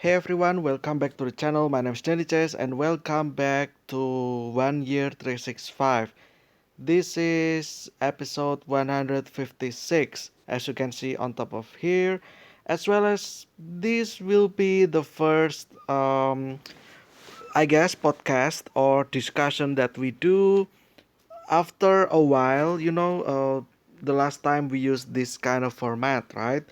Hey everyone, welcome back to the channel. My name is Danny Chase and welcome back to 1 Year 365. This is episode 156, as you can see on top of here, as well as this will be the first, I guess, podcast or discussion that we do after a while. The last time we used this kind of format, right?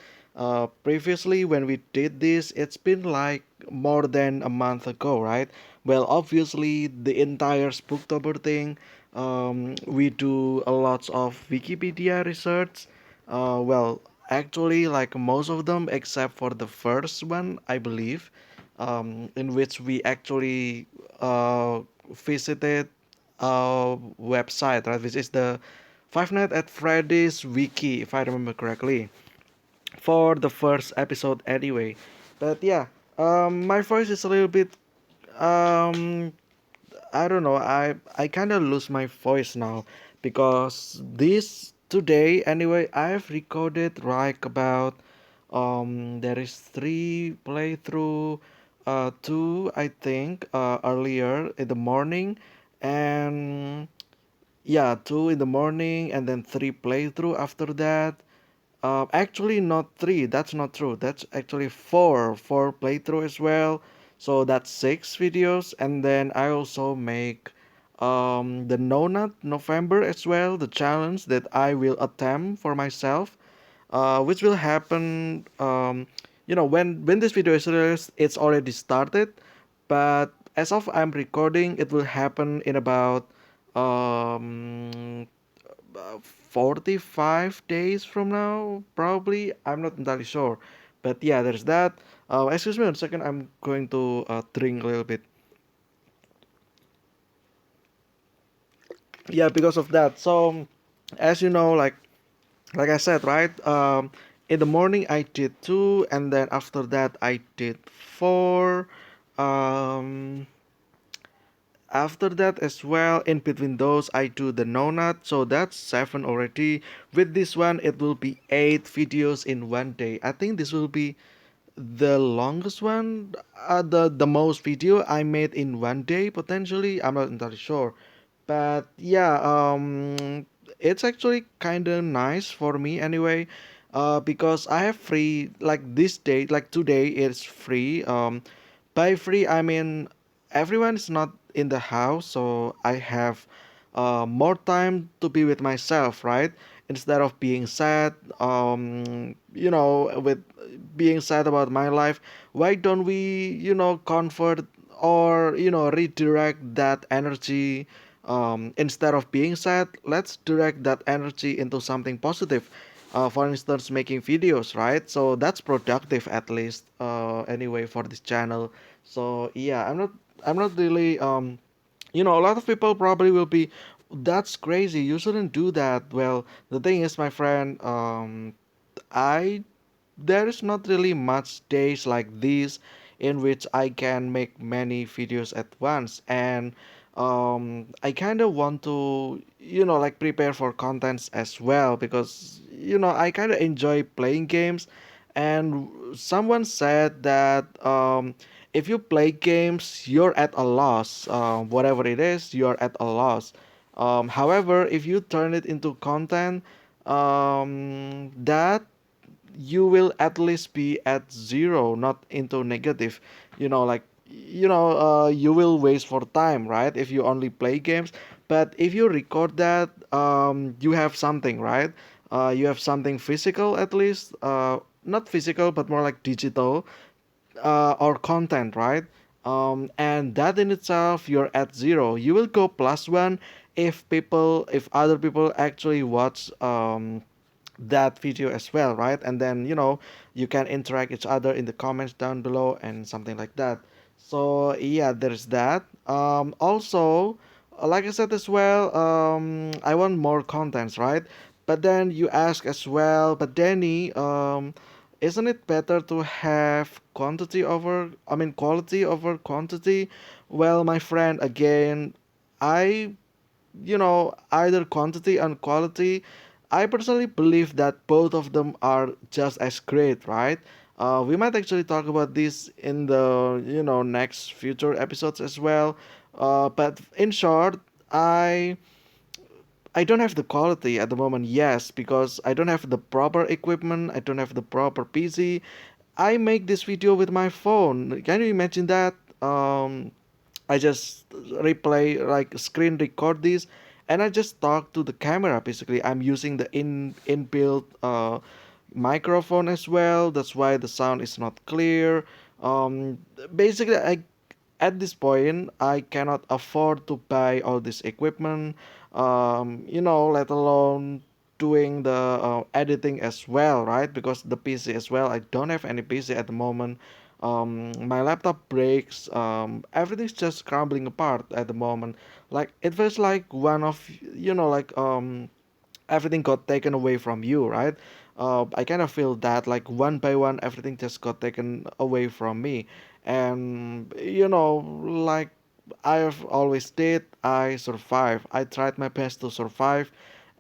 Previously, when we did this, it's been like more than a month ago, right? Well, obviously, the entire Spooktober thing, we do a lot of Wikipedia research. Well, actually, like most of them, except for the first one, I believe, in which we actually visited website, right, which is the Five Nights at Freddy's wiki, if I remember correctly, for the first episode anyway. But yeah, my voice is a little bit, um, I don't know. I kind of lose my voice now because this today anyway. I've recorded like about there is three playthrough, two I think earlier in the morning, and yeah, two in the morning and then three playthrough after that. Actually, not three. That's not true. That's actually four playthrough as well. So that's six videos, and then I also make the No Nut November as well, the challenge that I will attempt for myself, which will happen. When this video is released, it's already started, but as of I'm recording, it will happen in about um 45 days from now, probably. I'm not entirely sure. But yeah, there's that. Excuse me one second. I'm going to drink a little bit. Yeah, because of that. So, as you know, like I said, right? In the morning I did two, and then after that I did four. Um, After that as well, in between those, I do the no nut, so that's seven already. With this one, it will be eight videos in one day. I think this will be the longest one, the most video I made in one day potentially. I'm not entirely sure, but yeah, it's actually kind of nice for me anyway, because I have free like this day, like today it's free. By free I mean everyone is not in the house, so I have more time to be with myself, right? Instead of being sad, with being sad about my life, why don't we, convert or redirect that energy, instead of being sad, let's direct that energy into something positive. For instance, making videos, right? So that's productive at least, anyway, for this channel. So yeah, I'm not really, a lot of people probably will be, that's crazy, you shouldn't do that. Well, the thing is, my friend, I there is not really much days like this in which I can make many videos at once, and I kind of want to, like, prepare for contents as well, because I kind of enjoy playing games. And someone said that, if you play games, you're at a loss. Whatever it is, you're at a loss. However, if you turn it into content, that you will at least be at zero, not into negative. You will waste for time, right? If you only play games. But if you record that, you have something, right? You have something physical, at least, not physical but more like digital, or content, right? And that in itself, you're at zero. You will go plus one if other people actually watch that video as well, right? And then you can interact each other in the comments down below and something like that. So yeah, there's that. Also, like I said as well, I want more contents, right? But then you ask as well, but Danny, isn't it better to have quality over quantity? Well, my friend, again, I either quantity and quality, I personally believe that both of them are just as great, right? We might actually talk about this in the next future episodes as well. But in short, I I don't have the quality at the moment, yes, because I don't have the proper equipment, I don't have the proper PC. I make this video with my phone. Can you imagine that? I just replay, like screen record this, and I just talk to the camera. Basically, I'm using the inbuilt microphone as well. That's why the sound is not clear. Basically, I at this point I cannot afford to buy all this equipment. Let alone doing the editing as well, right? Because the PC as well, I don't have any PC at the moment. My laptop breaks. Everything's just crumbling apart at the moment. Like it feels like one of like everything got taken away from you, right? I kind of feel that like one by one, everything just got taken away from me, and like I've always did, I survive. I tried my best to survive,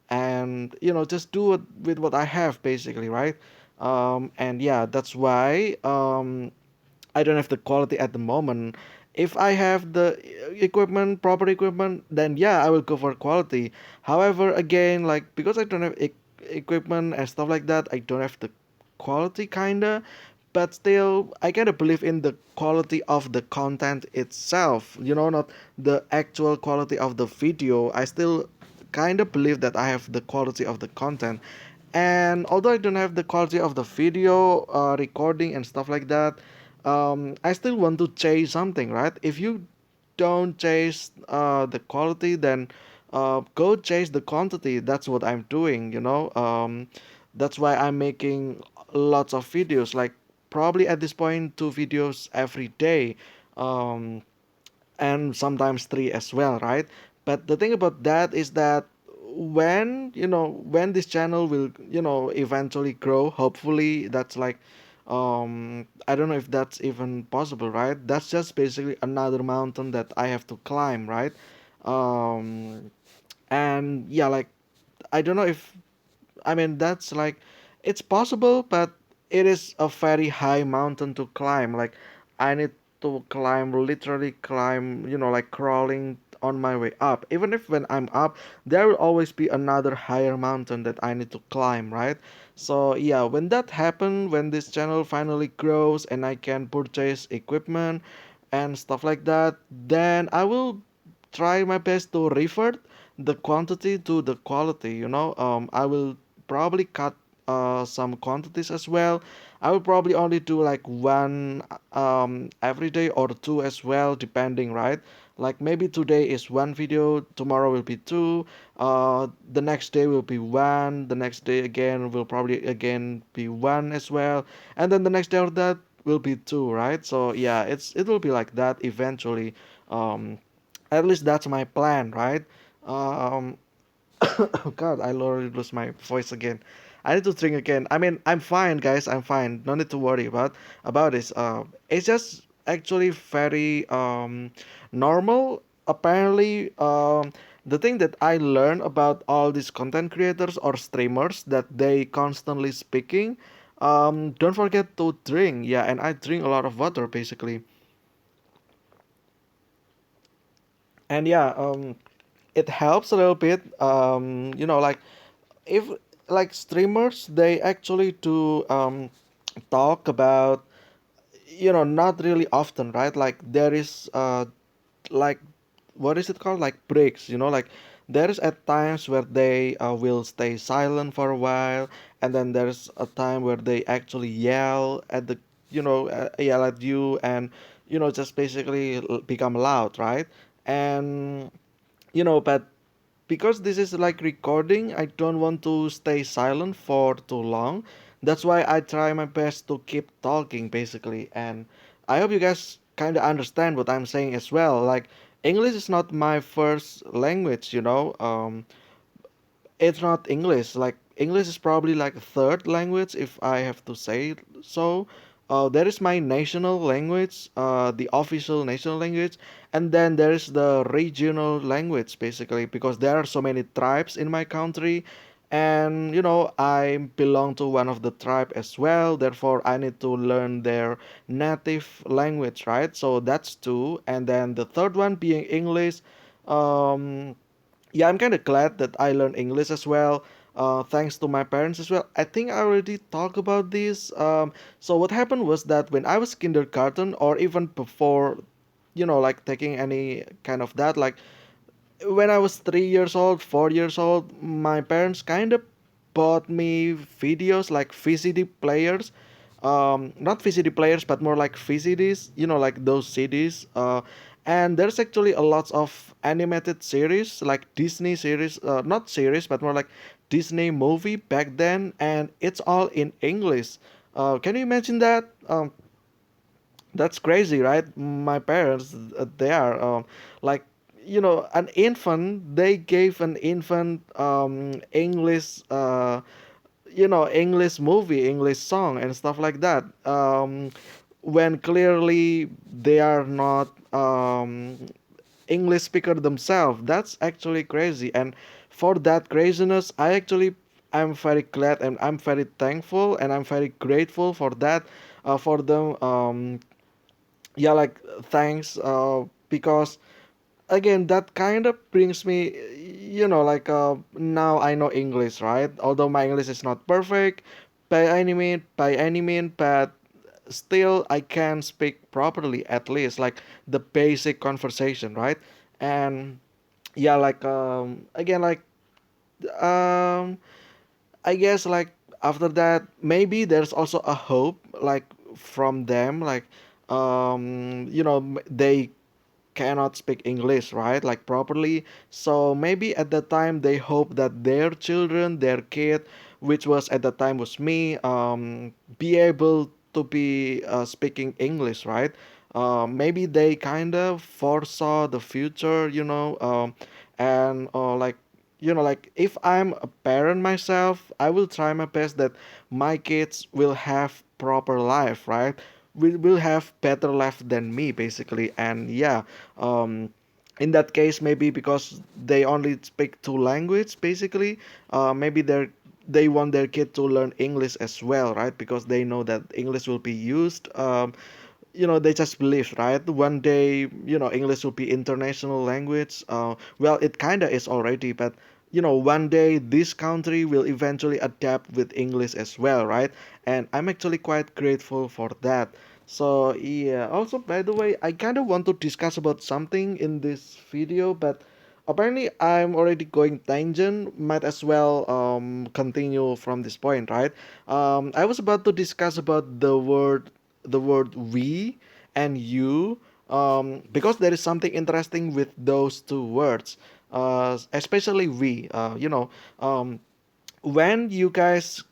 and just do it with what I have, basically, right? And yeah, that's why I don't have the quality at the moment. If I have the equipment, proper equipment, then yeah, I will go for quality. However, again, like because I don't have equipment and stuff like that, I don't have the quality kinda. But still, I kind of believe in the quality of the content itself. Not the actual quality of the video. I still kind of believe that I have the quality of the content. And although I don't have the quality of the video recording and stuff like that, I still want to chase something, right? If you don't chase the quality, then go chase the quantity. That's what I'm doing. That's why I'm making lots of videos, like probably at this point 2 videos every day. Um, and sometimes three as well, right? But the thing about that is that when this channel will eventually grow, hopefully that's like I don't know if that's even possible, right? That's just basically another mountain that I have to climb, right? um and yeah, like I don't know if I mean, that's like, it's possible, but it is a very high mountain to climb. Like, I need to climb, literally climb, like crawling on my way up. Even if when I'm up, there will always be another higher mountain that I need to climb, right? So, yeah, when that happens, when this channel finally grows and I can purchase equipment and stuff like that, then I will try my best to revert the quantity to the quality. I will probably cut some quantities as well. I will probably only do like one every day or two as well, depending, right? Like maybe today is one video, tomorrow will be two, the next day will be one, the next day again will probably again be one as well, and then the next day after that will be two, right? So yeah, it will be like that eventually. Um, at least that's my plan, right? Um, oh God, I already lose my voice again. I need to drink again. I mean, I'm fine, guys. I'm fine. No need to worry about this. It's just actually very normal. Apparently, the thing that I learned about all these content creators or streamers that they constantly speaking. Don't forget to drink. Yeah, and I drink a lot of water basically. And yeah, it helps a little bit. Like if like streamers they actually do talk about not really often, right? Like there is like what is it called, like breaks, like there's at times where they will stay silent for a while, and then there's a time where they actually yell at the yell at you, and just basically become loud, right? And but because this is like recording, I don't want to stay silent for too long. That's why I try my best to keep talking basically. And I hope you guys kind of understand what I'm saying as well. Like, English is not my first language. It's not English. Like, English is probably like a third language if I have to say so. That is my national language, the official national language, and then there is the regional language basically, because there are so many tribes in my country, And I belong to one of the tribe as well, therefore I need to learn their native language, right? So that's two. And then the third one being English. um yeah, I'm kind of glad that I learned English as well, thanks to my parents as well. I think I already talked about this. So what happened was that when I was kindergarten, or even before, like taking any kind of that, like when I was 3 years old, 4 years old, my parents kind of bought me videos like VCD players. Not VCD players, but more like VCDs, like those CDs. And there's actually a lot of animated series, like Disney series, not series, but more like Disney movie back then, and it's all in English. Can you imagine that? That's crazy, right? My parents, they are like, an infant. They gave an infant English, English movie, English song, and stuff like that. When clearly they are not English speaker themselves. That's actually crazy, and for that craziness, I'm very glad and I'm very thankful and I'm very grateful for that, for them. Yeah, like, thanks, because again that kind of brings me, like, now I know English, right? Although my English is not perfect by any mean, but still I can speak properly, at least like the basic conversation, right? And yeah, like, again, like, um I guess, like, after that maybe there's also a hope, like, from them, like, they cannot speak English, right? Like, properly. So maybe at the time they hope that their children, their kid, which was at the time was me, be able to be speaking English, right? Maybe they kind of foresaw the future, and like, like, if I'm a parent myself, I will try my best that my kids will have proper life, right? Will have better life than me, basically. And yeah, um in that case, maybe because they only speak two language, basically, maybe they want their kid to learn English as well, right? Because they know that English will be used. They just believe, right? One day, English will be international language. Well, it kind of is already, but one day this country will eventually adapt with English as well, right? And I'm actually quite grateful for that. So yeah, also, by the way, I kind of want to discuss about something in this video, but apparently I'm already going tangent. Might as well continue from this point, right? I was about to discuss about the word we and you, because there is something interesting with those two words, especially we. When you guys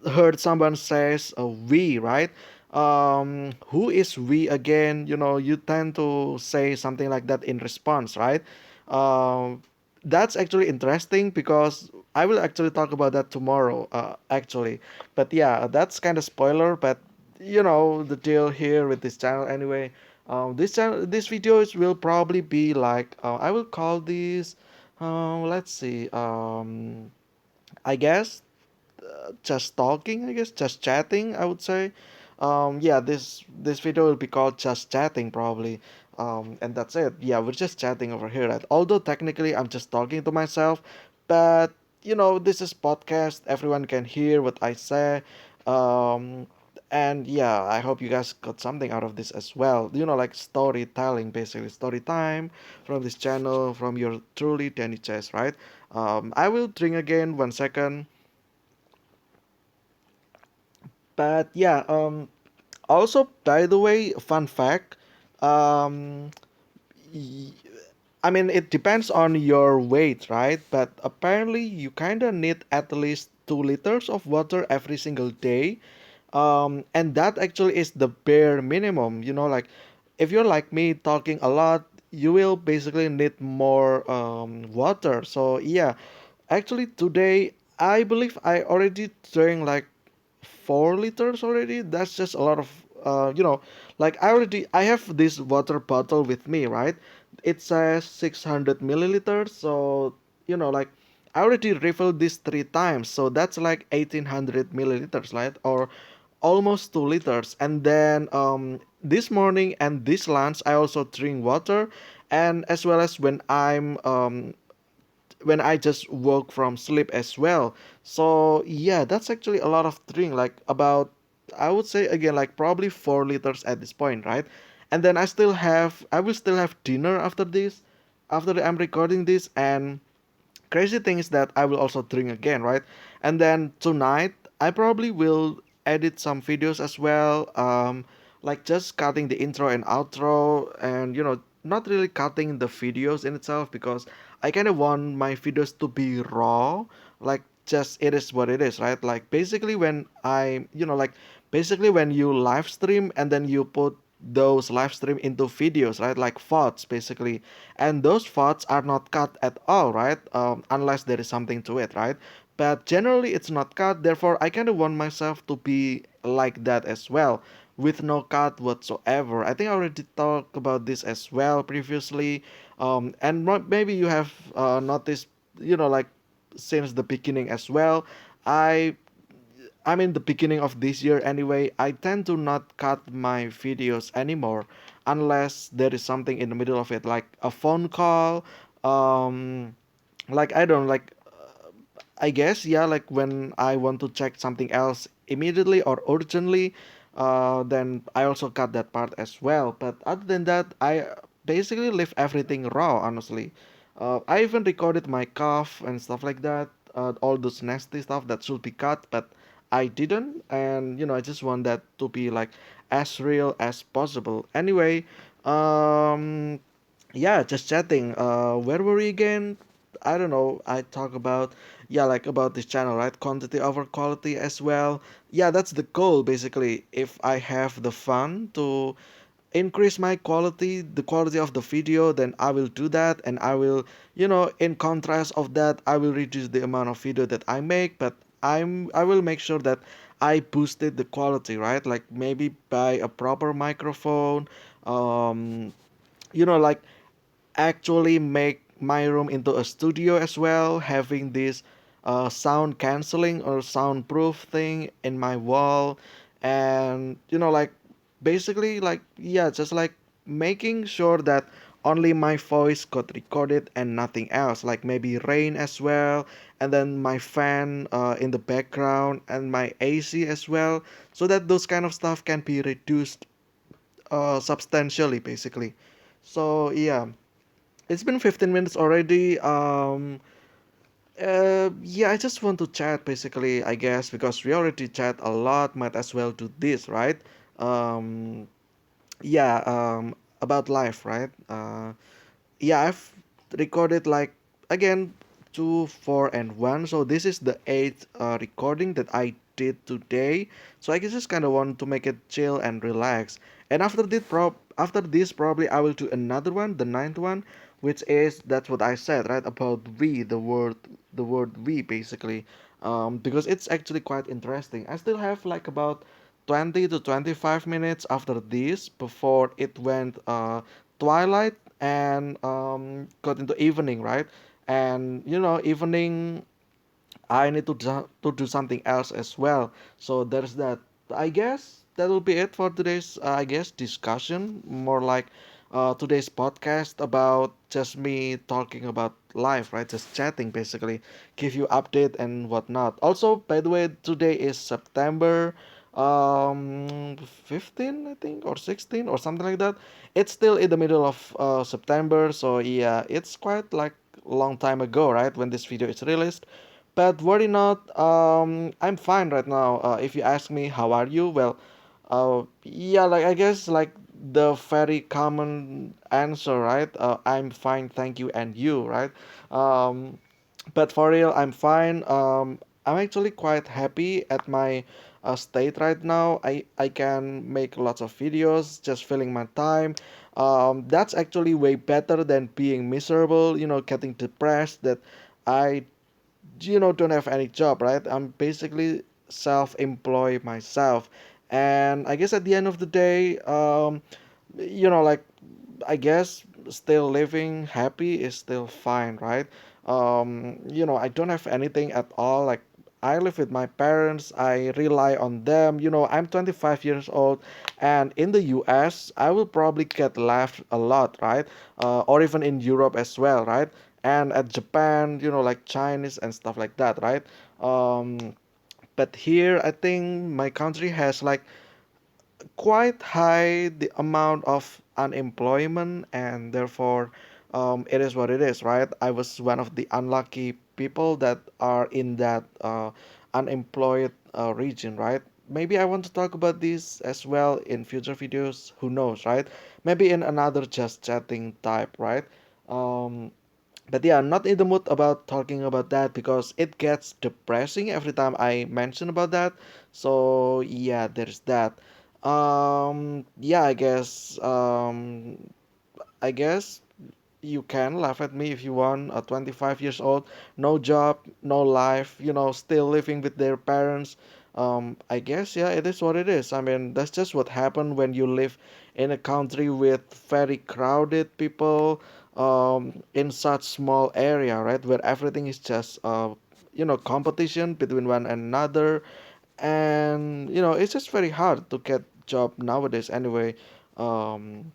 heard someone says, we, right? Who is we again? You tend to say something like that in response, right? um, that's actually interesting because I will actually talk about that tomorrow, actually. But yeah, that's kind of spoiler, but the deal here with this channel anyway. This videos will probably be like, I will call these, let's see, I guess, just talking, I guess, just chatting, I would say. Yeah, this video will be called just chatting, probably. And that's it. Yeah, we're just chatting over here. Right? Although technically I'm just talking to myself, but this is podcast. Everyone can hear what I say. Um, and yeah, I hope you guys got something out of this as well. Like storytelling, basically story time from this channel, from your truly Danny Chess, right? I will drink again 1 second. But yeah, also, by the way, fun fact, um, y- I mean, it depends on your weight, right? But apparently, you kind of need at least 2 liters of water every single day. And that actually is the bare minimum. Like, if you're like me talking a lot, you will basically need more water. So yeah, actually today I believe I already drank like 4 liters already. That's just a lot of, like, I have this water bottle with me, right? It says 600 milliliters. So like, I already refilled this 3 times, so that's like 1800 milliliters, right? Or almost 2 liters. And then this morning and this lunch, I also drink water, and as well as when I just woke from sleep as well. So yeah, that's actually a lot of drink, like about, I would say again, like probably 4 liters at this point, right? And then I will still have dinner after this, after I'm recording this, and crazy thing is that I will also drink again, right? And then tonight I probably will edit some videos as well, like just cutting the intro and outro, and not really cutting the videos in itself because I kind of want my videos to be raw, like just it is what it is, right? Like basically when basically when you live stream and then you put those live stream into videos, right? Like VODs basically, and those VODs are not cut at all, right? Unless there is something to it, right? But generally it's not cut. Therefore, I kind of want myself to be like that as well, with no cut whatsoever. I think I already talked about this as well previously, and maybe you have noticed, like since the beginning as well. I I mean, the beginning of this year anyway, I tend to not cut my videos anymore unless there is something in the middle of it, like a phone call, um, like I don't like I guess, yeah, like when I want to check something else immediately or urgently, then I also cut that part as well. But other than that, I basically leave everything raw, honestly. I even recorded my cough and stuff like that, all those nasty stuff that should be cut, but I didn't. And, I just want that to be like as real as possible. Anyway, um, yeah, just chatting. Where were we again? I don't know. I talk about, yeah, like about this channel, right? Quantity over quality as well. Yeah, that's the goal basically. If I have the fun to increase my quality, the quality of the video, then I will do that, and I will, in contrast of that, I will reduce the amount of video that I make, but I will make sure that I boosted the quality, right? Like maybe buy a proper microphone, um, like actually make my room into a studio as well, having this sound canceling or soundproof thing in my wall, and like basically like yeah, just like making sure that only my voice got recorded and nothing else, like maybe rain as well, and then my fan in the background and my AC as well, so that those kind of stuff can be reduced substantially basically. So yeah, it's been 15 minutes already. Yeah, I just want to chat basically, I guess, because we already chat a lot. Might as well do this, right? Um, yeah, about life, right? Yeah, I've recorded like again 2, 4, and 1. So this is the eighth recording that I did today. So I just kind of want to make it chill and relax. And after this probably I will do another one, the ninth one, which is that's what I said, right, about we, the word we basically. Because it's actually quite interesting. I still have like about 20 to 25 minutes after this before it went twilight and got into evening, right? And evening I need to do something else as well. So there's that. I guess that'll be it for today's I guess discussion. More like today's podcast about just me talking about life, right? Just chatting basically, give you update and whatnot. Also, by the way, today is September 15, I think, or 16 or something like that. It's still in the middle of September, so yeah, it's quite like long time ago, right, when this video is released. But worry not, I'm fine right now. If you ask me how are you, well, yeah, like I guess like the very common answer, right? I'm fine, thank you, and you, right? Um, but for real, I'm fine. I'm actually quite happy at my state right now. I can make lots of videos, just filling my time. That's actually way better than being miserable, getting depressed that I don't have any job, right? I'm basically self-employed myself, and I guess at the end of the day, like I guess still living happy is still fine, right? I don't have anything at all. Like, I live with my parents. I rely on them. I'm 25 years old, and in the US, I will probably get left a lot, right? Or even in Europe as well, right? And at Japan, like Chinese and stuff like that, right? Um, but here, I think my country has like quite high the amount of unemployment, and therefore it is what it is, right? I was one of the unlucky people that are in that unemployed region, right? Maybe I want to talk about this as well in future videos, who knows, right? Maybe in another just chatting type, right? um, but yeah, I'm not in the mood about talking about that because it gets depressing every time I mention about that. So yeah, there's that. Yeah, I guess you can laugh at me if you want. 25 years old, no job, no life, still living with their parents. I guess, yeah, it is what it is. I mean, that's just what happened when you live in a country with very crowded people, in such small area, right, where everything is just competition between one another. And it's just very hard to get job nowadays anyway. um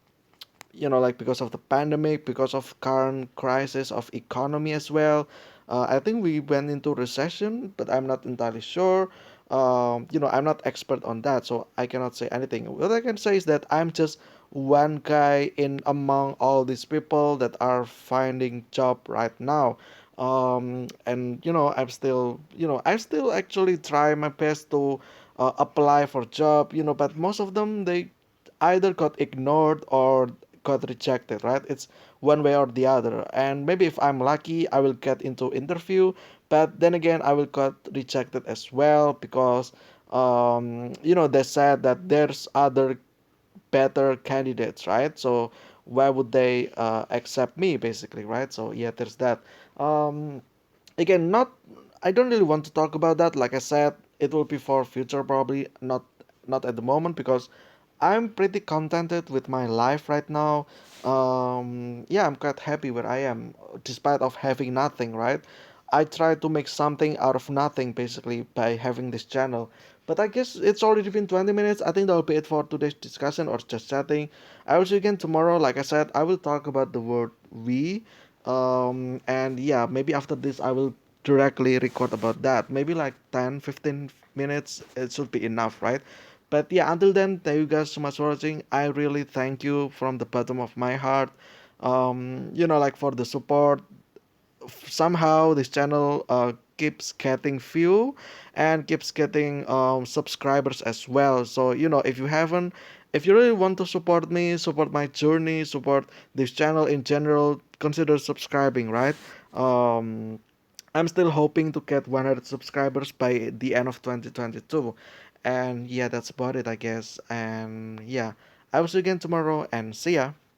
like, because of the pandemic, because of current crisis of economy as well. I think we went into recession, but I'm not entirely sure. I'm not expert on that, so I cannot say anything. What I can say is that I'm just one guy in among all these people that are finding job right now. And I still actually try my best to apply for job, but most of them, they either got ignored or got rejected, right? It's one way or the other. And maybe if I'm lucky, I will get into interview, but then again, I will got rejected as well because they said that there's other better candidates, right? So why would they accept me, basically, right? So yeah, there's that. um Again, not, I don't really want to talk about that. Like I said, it will be for future, probably not at the moment, because I'm pretty contented with my life right now. Yeah, I'm quite happy where I am, despite of having nothing, right? I try to make something out of nothing, basically, by having this channel. But I guess it's already been 20 minutes. I think that'll be it for today's discussion or just chatting. I will see you again tomorrow. Like I said, I will talk about the word we. And yeah, maybe after this, I will directly record about that. Maybe like 10-15 minutes. It should be enough, right? But yeah, until then, thank you guys so much for watching. I really thank you from the bottom of my heart. Like, for the support. Somehow this channel keeps getting view and keeps getting subscribers as well. So if you really want to support me, support my journey, support this channel in general, consider subscribing, right? um I'm still hoping to get 100 subscribers by the end of 2022. And yeah, that's about it, I guess. And yeah, I will see you again tomorrow, and see ya.